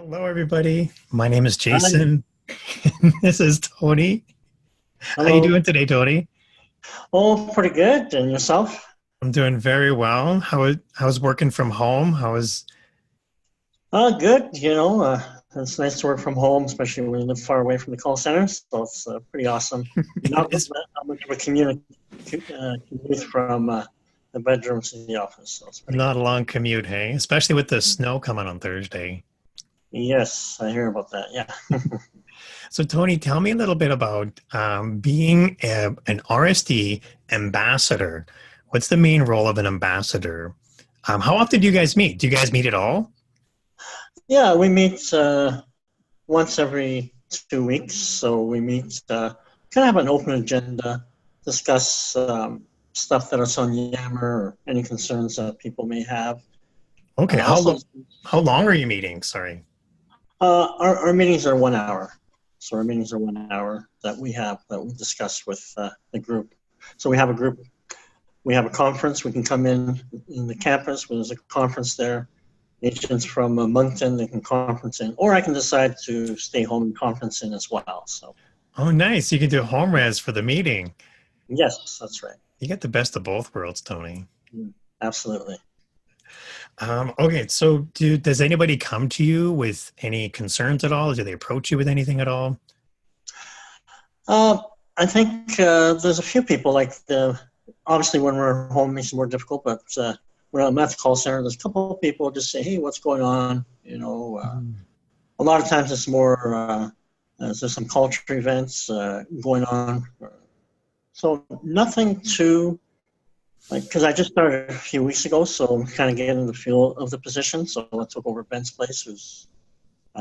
Hello, everybody. My name is Hi. Jason. This is Tony. How you doing Hello. today, Tony? Oh, pretty good. And yourself? I'm doing very well. How's working from home? How is Good. It's nice to work from home, especially when you live far away from the call center. So it's pretty awesome. it Not is not much of a commute from the bedroom to the office. So it's pretty not good. a long commute, hey? Especially with the snow coming on Thursday. Yes, I hear about that. Yeah. So, Tony, tell me a little bit about being an RSD ambassador. What's the main role of an ambassador? How often do you guys meet? Do you guys meet at all? Yeah, we meet once every 2 weeks. So we meet, kind of have an open agenda, discuss stuff that is on Yammer or any concerns that people may have. Okay, Also, how long are you meeting? Sorry. our meetings are 1 hour. So our meetings are 1 hour that we discuss with the group. So we have a group, we have a conference. We can come in the campus when there's a conference there. Agents from Moncton, they can conference in, or I can decide to stay home and conference in as well. So Oh, nice. You can do home res for the meeting. yes, that's right. You get the best of both worlds, Tony. Mm, absolutely. Okay, so does anybody come to you with any concerns at all? Do they approach you with anything at all? Uh, I think there's a few people obviously when we're home it makes it more difficult, but when I'm at the call center, there's a couple of people just say, "Hey, what's going on?" Mm. A lot of times it's more there's some culture events going on, so nothing too like because I just started a few weeks ago, so I'm kind of getting the feel of the position. So I took over Ben's place, who's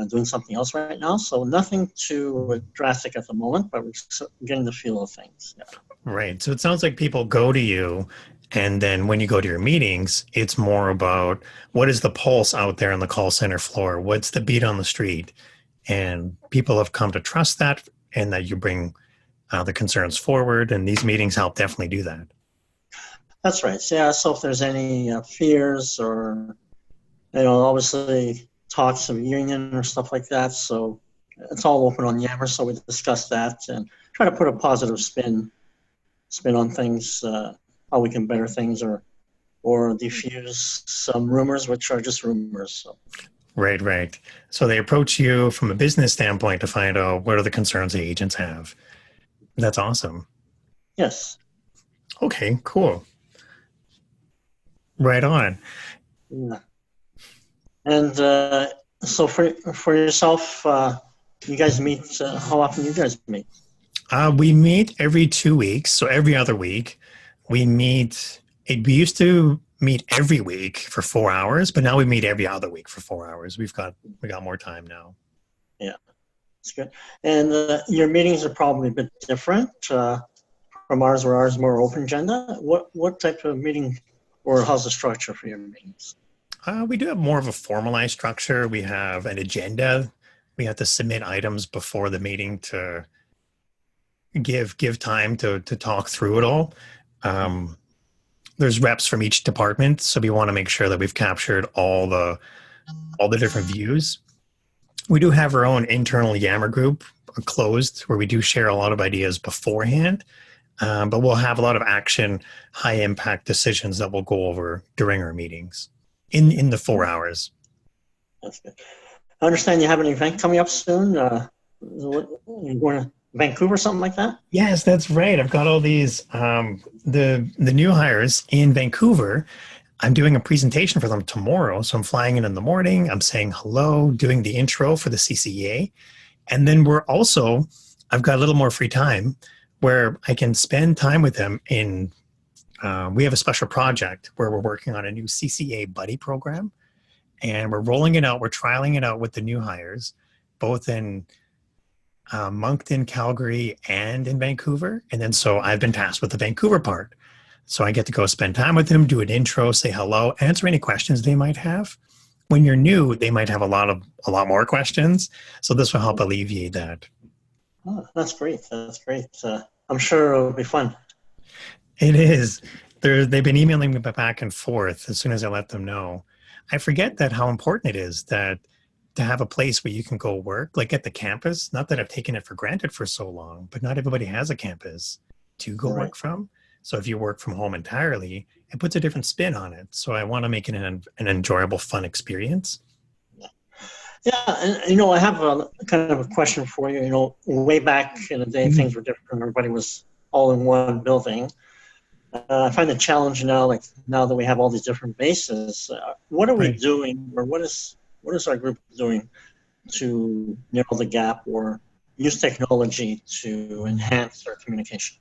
doing something else right now. So nothing too drastic at the moment, but we're getting the feel of things. Yeah. Right. So it sounds like people go to you, and then when you go to your meetings, it's more about what is the pulse out there on the call center floor? What's the beat on the street? And people have come to trust that, and that you bring the concerns forward, and these meetings help definitely do that. That's right. So, yeah. So if there's any fears or obviously talks of union or stuff like that, so it's all open on Yammer. So we discuss that and try to put a positive spin on things, how we can better things or diffuse some rumors, which are just rumors. So Right, right. So they approach you from a business standpoint to find out what are the concerns the agents have. That's awesome. yes. Okay, cool. Right on. Yeah. And so for yourself, you guys meet. How often you guys meet? We meet every 2 weeks, so every other week. We meet. We used to meet every week for 4 hours, but now we meet every other week for 4 hours. We got more time now. Yeah, that's good. And your meetings are probably a bit different from ours, where ours is more open agenda. What type of meeting, or how's the structure for your meetings? We do have more of a formalized structure. We have an agenda. We have to submit items before the meeting to give time to talk through it all. Um, there's reps from each department, so we want to make sure that we've captured all the different views. We do have our own internal Yammer group, closed, where we do share a lot of ideas beforehand, but we'll have a lot of action, high impact decisions that we'll go over during our meetings in the 4 hours. That's good. I understand you have an event coming up soon. You going to Vancouver, something like that? Yes, that's right. I've got all these the new hires in Vancouver. I'm doing a presentation for them tomorrow, so I'm flying in the morning. I'm saying hello, doing the intro for the CCEA, and then I've got a little more free time where I can spend time with them. We have a special project where we're working on a new CCA buddy program, and we're rolling it out. We're trialing it out with the new hires, both in Moncton, Calgary, and in Vancouver. And then so I've been tasked with the Vancouver part. So I get to go spend time with them, do an intro, say hello, answer any questions they might have. When you're new, they might have a lot more questions. So this will help alleviate that. Oh, that's great. That's great. I'm sure it'll be fun. It is. They've been emailing me back and forth as soon as I let them know. I forget that how important it is that to have a place where you can go work, like at the campus. Not that I've taken it for granted for so long, but not everybody has a campus to go Right. work from. So if you work from home entirely, it puts a different spin on it. So I want to make it an enjoyable, fun experience. Yeah, and I have a kind of a question for you. Way back in the day, things were different. Everybody was all in one building. I find the challenge now, like now that we have all these different bases, what are we Right. doing, or what is our group doing to narrow the gap or use technology to enhance our communication?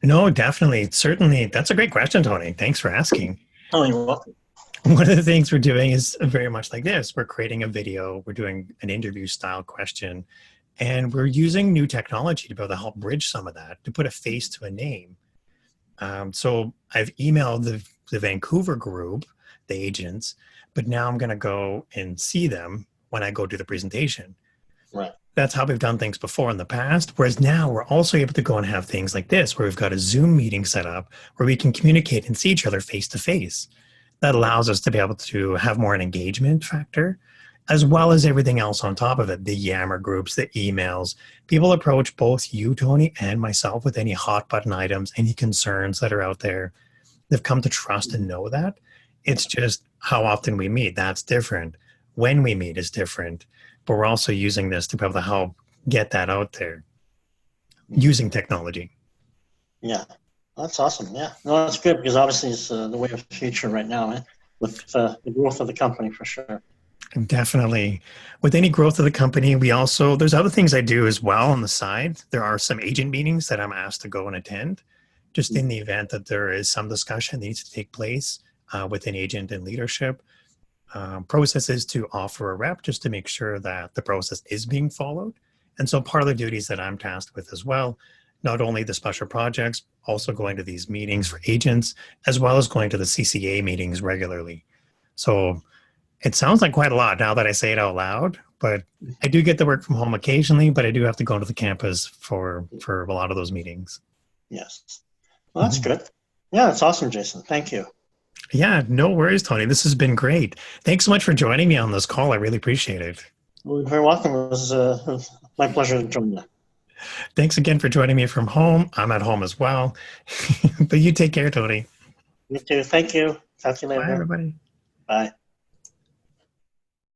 No, definitely. Certainly. That's a great question, Tony. Thanks for asking. Oh, you're welcome. One of the things we're doing is very much like this. We're creating a video, we're doing an interview style question, and we're using new technology to be able to help bridge some of that, to put a face to a name. So I've emailed the Vancouver group, the agents, but now I'm going to go and see them when I go do the presentation. Right. That's how we've done things before in the past. Whereas now we're also able to go and have things like this, where we've got a Zoom meeting set up where we can communicate and see each other face to face. That allows us to be able to have more an engagement factor, as well as everything else on top of it, the Yammer groups, the emails. People approach both you, Tony, and myself with any hot button items, any concerns that are out there. They've come to trust and know that. It's just how often we meet. That's different. When we meet is different. But we're also using this to be able to help get that out there using technology. Yeah, that's awesome. Yeah, no, that's good because obviously it's the way of the future right now, with the growth of the company for sure. Definitely. With any growth of the company, there's other things I do as well on the side. There are some agent meetings that I'm asked to go and attend, just in the event that there is some discussion that needs to take place with an agent and leadership. Processes to offer a rep just to make sure that the process is being followed. And so part of the duties that I'm tasked with as well, not only the special projects, also going to these meetings for agents, as well as going to the CCEA meetings regularly. So it sounds like quite a lot now that I say it out loud, but I do get to work from home occasionally, but I do have to go to the campus for a lot of those meetings. Yes. Well, that's good. Yeah, that's awesome, Jason. Thank you. Yeah, no worries, Tony. This has been great. Thanks so much for joining me on this call. I really appreciate it. Well, you're very welcome. It was my pleasure to join you. Thanks again for joining me from home. I'm at home as well. But you take care, Tony. You too. Thank you. Talk to you later. Bye, everybody. Bye.